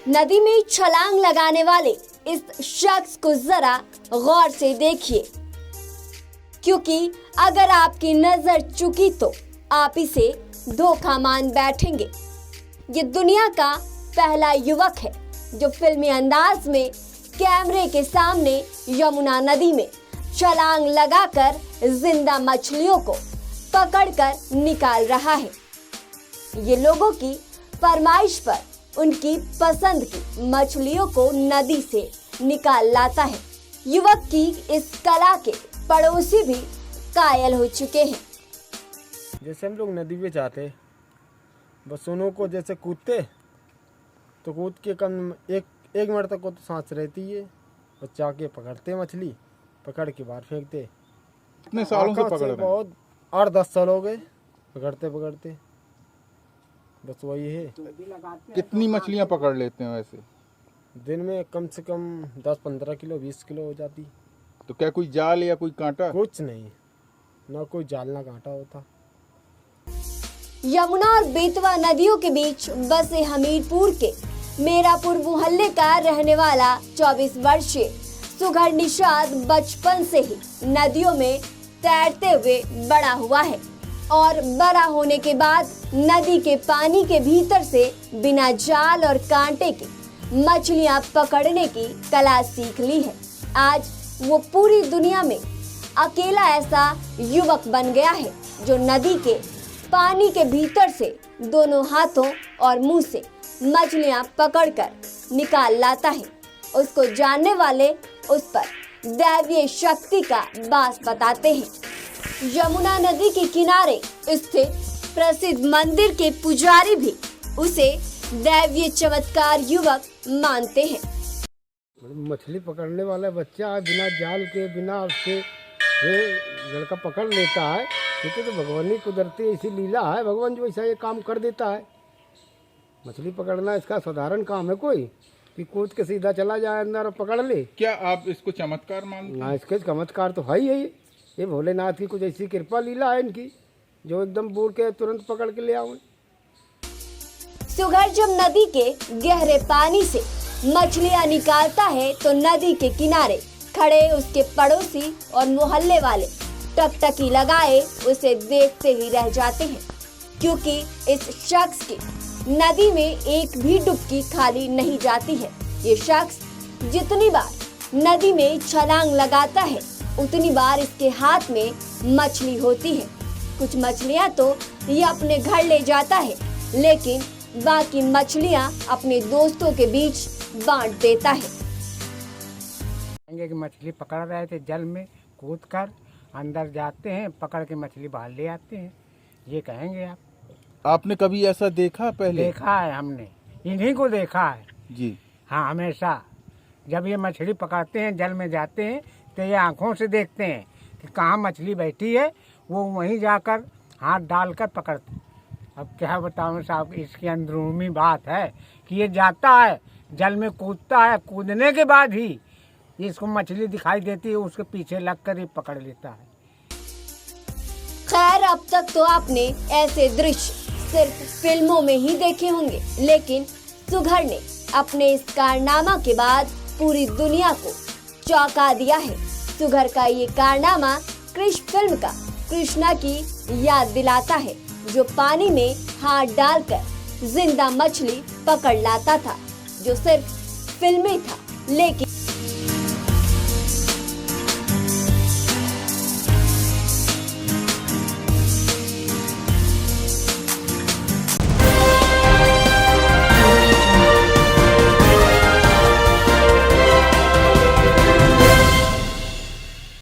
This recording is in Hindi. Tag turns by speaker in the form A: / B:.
A: नदी में छलांग लगाने वाले इस शख्स को जरा गौर से देखिए, क्योंकि अगर आपकी नजर चुकी तो आप इसे धोखा मान बैठेंगे। ये दुनिया का पहला युवक है जो फिल्मी अंदाज में कैमरे के सामने यमुना नदी में छलांग लगाकर जिंदा मछलियों को पकड़कर निकाल रहा है। ये लोगों की फरमाइश पर उनकी पसंद की मछलियों को नदी से निकाल लाता है। युवक की इस कला के पड़ोसी भी कायल हो चुके हैं।
B: जैसे हम लोग नदी में जाते, बस उन्हों को जैसे कूदते तो कूद के कम एक मिनट तक को तो सांस रहती है, और जाके पकड़ते मछली, पकड़ के बाहर फेंकते।
C: कितने सालों से पकड़ रहे हैं?
B: बहुत 8-10 साल हो गए पकड़ते पकड़ते, बस वही है।
C: कितनी मछलियां पकड़ लेते हैं वैसे?
B: दिन में कम से कम 10-15 किलो 20 किलो हो जाती।
C: तो क्या कोई जाल या कोई कांटा?
B: कुछ नहीं, ना कोई जाल ना कांटा होता।
A: यमुना और बेतवा नदियों के बीच बसे हमीरपुर के मेरापुर मोहल्ले का रहने वाला 24 वर्षीय सुघड़ निषाद बचपन से ही नदियों में तैरते हुए बड़ा हुआ है और बड़ा होने के बाद नदी के पानी के भीतर से बिना जाल और कांटे के मछलियां पकड़ने की कला सीख ली है। आज वो पूरी दुनिया में अकेला ऐसा युवक बन गया है जो नदी के पानी के भीतर से दोनों हाथों और मुंह से मछलियां पकड़कर निकाल लाता है। उसको जानने वाले उस पर दैवीय शक्ति का वास बताते हैं। यमुना नदी के किनारे स्थित प्रसिद्ध मंदिर के पुजारी भी उसे दैवीय चमत्कार युवक मानते हैं।
B: मछली पकड़ने वाला बच्चा है, बिना जाल के बिना उसके ये लड़का पकड़ लेता है। ये तो भगवान की कुदरती ऐसी लीला है, भगवान जो ऐसा ये काम कर देता है। मछली पकड़ना इसका साधारण काम है कोई कि कूद के सीधा चला जाए अंदर और पकड़ ले?
C: क्या आप इसको चमत्कार मानते हैं?
B: ना, इसके चमत्कार तो है ही। ये भोलेनाथ की कुछ ऐसी कृपा लीला है इनकी, जो एकदम बूढ़ के तुरंत पकड़ के ले आओ।
A: सुघड़ जब नदी के गहरे पानी से मछलियां निकालता है तो नदी के किनारे खड़े उसके पड़ोसी और मोहल्ले वाले टकटकी लगाए उसे देखते ही रह जाते हैं, क्योंकि इस शख्स की नदी में एक भी डुबकी खाली नहीं जाती है। ये शख्स जितनी बार नदी में छलांग लगाता है उतनी बार इसके हाथ में मछली होती है। कुछ मछलियां तो ये अपने घर ले जाता है, लेकिन बाकी मछलियां अपने दोस्तों के बीच बांट देता है।
D: कि मछली पकड़ रहे थे, जल में कूदकर अंदर जाते हैं, पकड़ के मछली बाहर ले आते हैं, ये कहेंगे आप।
C: आपने कभी ऐसा देखा पहले?
D: देखा है हमने, इन्हीं को देखा है
C: जी।
D: हाँ, हमेशा जब ये मछली पकड़ते हैं जल में जाते हैं तो ये आंखों से देखते हैं कि कहाँ मछली बैठी है, वो वहीं जाकर हाथ डालकर पकड़ते। अब क्या बताऊँ साहब, इसकी अंदरूनी बात है कि ये जाता है जल में कूदता है, कूदने के बाद ही इसको मछली दिखाई देती है, उसके पीछे लगकर ये पकड़ लेता है।
A: खैर, अब तक तो आपने ऐसे दृश्य सिर्फ फिल्मों में ही देखे होंगे, लेकिन सुघड़ ने अपने इस कारनामा के बाद पूरी दुनिया को चौंका दिया है। सुघड़ का ये कारनामा कृष फिल्म का कृष्णा की याद दिलाता है, जो पानी में हाथ डालकर जिंदा मछली पकड़ लाता था, जो सिर्फ फिल्म में था, लेकिन